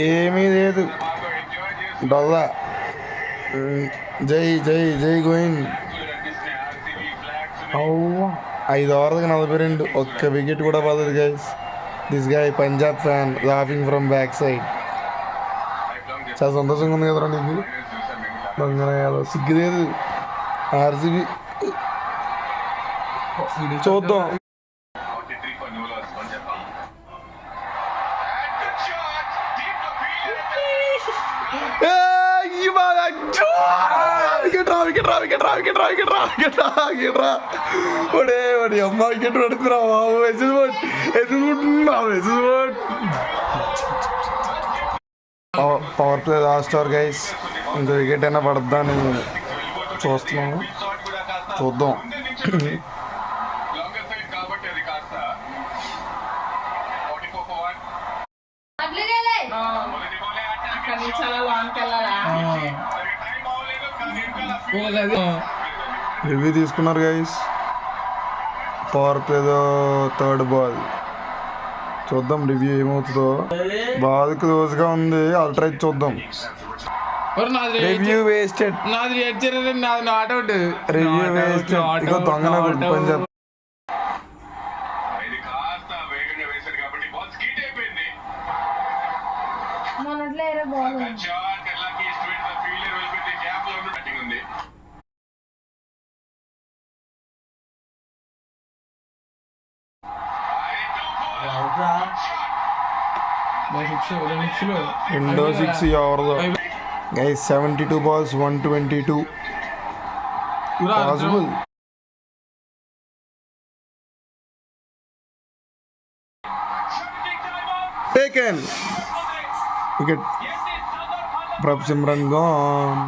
ఏమీ లేదు డొల్లా. జై జై జై గోయింగ్. 5 ఓవర్లకు 42, ఒక్క వికెట్ కూడా పడదు guys. This guy Punjab fan laughing from back side. చాలా సంతోషంగా ఉంది కదరా నీకు? దొంగనయాలో సిగ్గులేదు. ఆర్సీబీ చూద్దాం. అమ్మ వికెట్ పడుతున్నా power play last over guys. ఇంకో వికెట్ అయినా పడద్దా అని చూస్తున్నాము, చూద్దాం. రివ్యూ తీసుకున్నారు గైస్. పవర్ ప్లేలో 3rd బాల్ చూద్దాం రివ్యూ ఏమవుతుందో. బాల్ క్లోజ్గా ఉంది, అల్ట్రా చూద్దాం. Review wasted, review wasted. ఇక దొంగన పంజాబ్. రెండో 6 ఓవర్లో guys. 72 balls 122 possible. Taken wicket. Prabh Simran gone.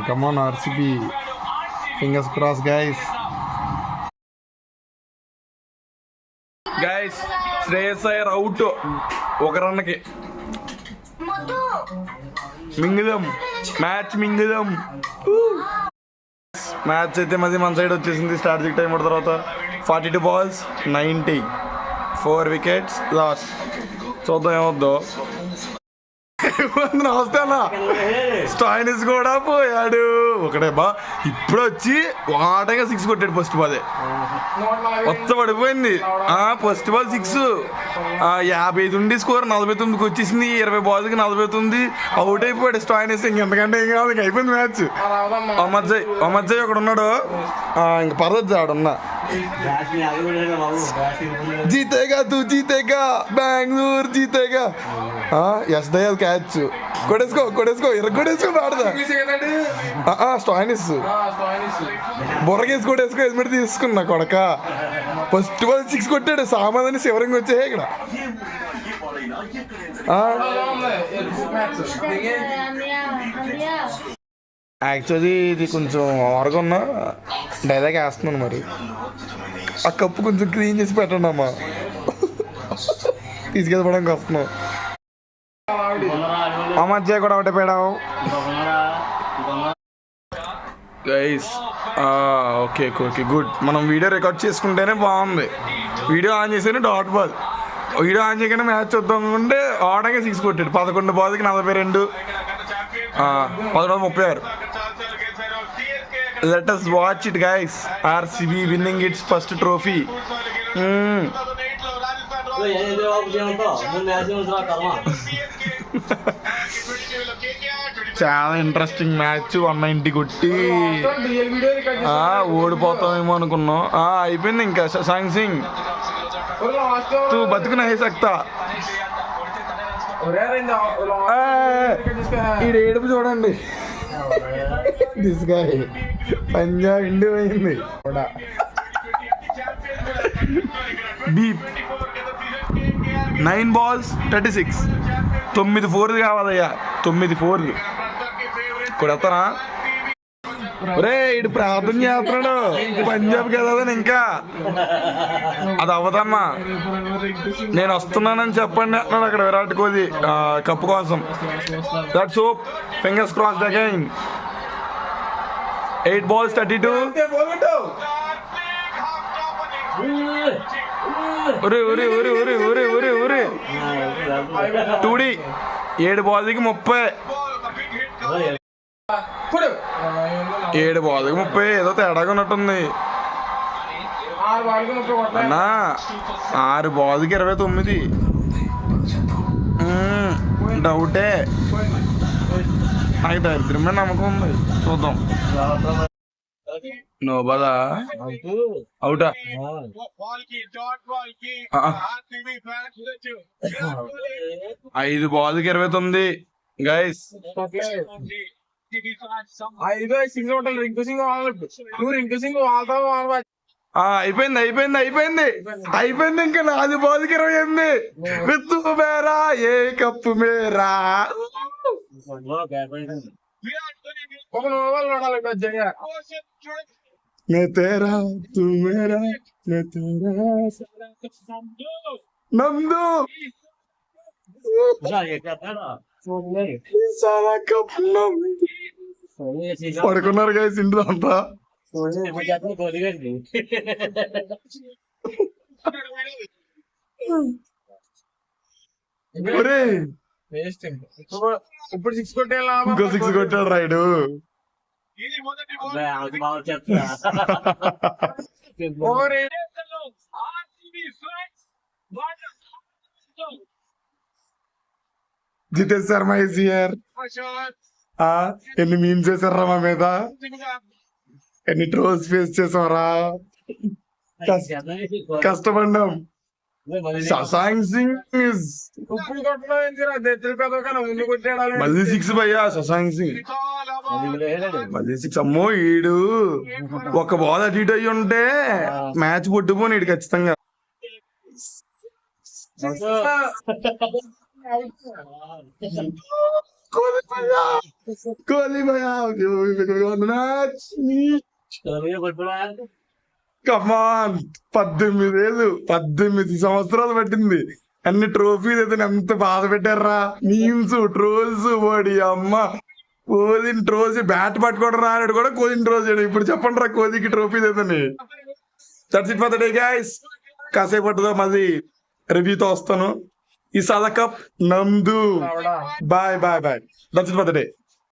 Come on RCB, fingers crossed guys. Shreyas Iyer out 1 రన్కి. మింగుదాం మ్యాచ్, మింగుదాం మ్యాచ్. అయితే మళ్ళీ మన సైడ్ వచ్చేసింది. స్ట్రాటజిక్ టైం పడిన తర్వాత 42 balls 90, 4 wickets లాస్. చూద్దాం ఏమవుద్దో. నమస్తే అన్న. స్టాయినిస్ కూడా పోయాడు ఒకటే బా. ఇప్పుడు వచ్చి వాటగా 6 కొట్టాడు. ఫస్ట్ బాలే మొత్తం పడిపోయింది. First ball 6. 55 ఉండి స్కోర్ 49కి వచ్చేసింది. 20 balls 49 అవుట్ అయిపోయాడు స్టాయినిస్. ఇంకెంతకంటే ఏం కావాలి, ఇంక అయిపోయింది మ్యాచ్. అమర్జయ్ ఒకడు ఉన్నాడు, ఇంక పర్లేదు ఆడున్నా. జీతేగా తూ జీతేగా, బెంగళూరు జీతేగా. ఎస్ దయాల్ క్యాచ్. కొడేసుకో ఎరగొడేసుకో ఆడదా. స్టాయినిస్ బొర్రకేసి కొట్టేసుకో. హెల్మెట్ తీసుకున్నా కొడక. ఫస్ట్ బాల్ 6 కొట్టాడు. సామాధాన్ని శివరంగా వచ్చే ఇక్కడ. యాక్చువల్లీ ఇది కొంచెం ఓవర్గా ఉన్నా డైలాగ్ వేస్తున్నాను. మరి ఆ కప్పు కొంచెం క్లీన్ చేసి పెట్టండి అమ్మా. తీసుకెళ్ళిపోవడానికి వస్తున్నాం. అమర్జయ్ కూడా ఒకటే పేడావు గైస్. Okay good. మనం వీడియో రికార్డ్ చేసుకుంటేనే బాగుంది. వీడియో ఆన్ చేస్తేనే డాట్ బాల్. వీడియో ఆన్ చేయగానే మ్యాచ్ చూద్దాం అనుకుంటే ఆడగా 6 కొట్టాడు. 11 balls 42, 11 36. Let us watch it guys. RCB winning its first trophy. చాలా ఇంట్రెస్టింగ్ మ్యాచ్. 190 కొట్టి ఓడిపోతామేమో అనుకున్నాం. అయిపోయింది ఇంకా. సాంగ్ సింగ్ తూ బతుకున హే సక్తా. ఈ ఏడుపు చూడండి. దిస్ గాయ్ పంజాబ్ ఇండి పోయింది. బీప్ 9 balls 36, 9 4 కావాలయ్యా. 9 4 కొడతారా? రే ఇటు ప్రార్థన చేస్తున్నాడు పంజాబ్ కదని. ఇంకా అది అవ్వదమ్మా. నేను వస్తున్నానని చెప్పండి అంటున్నాడు అక్కడ విరాట్ కోహ్లీ కప్పు కోసం. That's hope. Fingers crossed again. 8 balls 32. ఒరే ఒరే ఒరే ఒరే ఒరే ఒరే ఒరే 2D 7 బాల్కి 30. 7 బాల్కి 30 ఏదో తేడాగా ఉన్నట్టుంది అన్నా. 6 బాల్కి 29. డౌటే, నాకు దరిద్రమే నమ్మకం ఉంది. చూద్దాం. నో బాదా అవుటా. 5 బాల్కి 29 గైస్. అయిపోయింది. ఇంకా 4 బాల్కి 28. విత్తు మేరా ఏ కప్పు మేరా. मैं तेरा तू मेरा मैं तेरा नंदू सारा कप పడుకున్నారు గైస్ ఇంట్లో అంతా. ఇప్పుడు 6 కొట్టేలా, ఇంకో 6 కొట్టాడు ride. Jitesh Sharma is here. ఎన్ని మీమ్స్ చేశారా మా మీద, ఎన్ని ట్రోల్స్ ఫేస్ చేసావరా. కష్టపడ్డాం. శశాంక్ సింగ్ మళ్ళీ 6 భయ్యా. శశాంక్ సింగ్ మళ్ళీ 6. అమ్మో ఈడు ఒక బాల్ అటు ఇటు అయ్యి ఉంటే మ్యాచ్ పుట్టుపోని ఈడు ఖచ్చితంగా. కోహ్లీ భయ్యా కమాన్. 18 సంవత్సరాలు పట్టింది. అన్ని ట్రోఫీస్ అయితే ఎంత బాధ పెట్టారా. మీమ్స్, ట్రోల్స్, వాడి అమ్మ కోహ్లీని ట్రోల్స్. బ్యాట్ పట్టుకోవడం రాడు కూడా కోహ్లీని ట్రోల్ చేయడం. ఇప్పుడు చెప్పండి రా కోహ్లీకి ట్రోఫీస్ అయితే. That's it for the day guys. కాసేపు పట్టుదో మళ్ళీ రివ్యూతో వస్తాను. ఈ సాదా కప్ నందు. Bye. That's it for the day.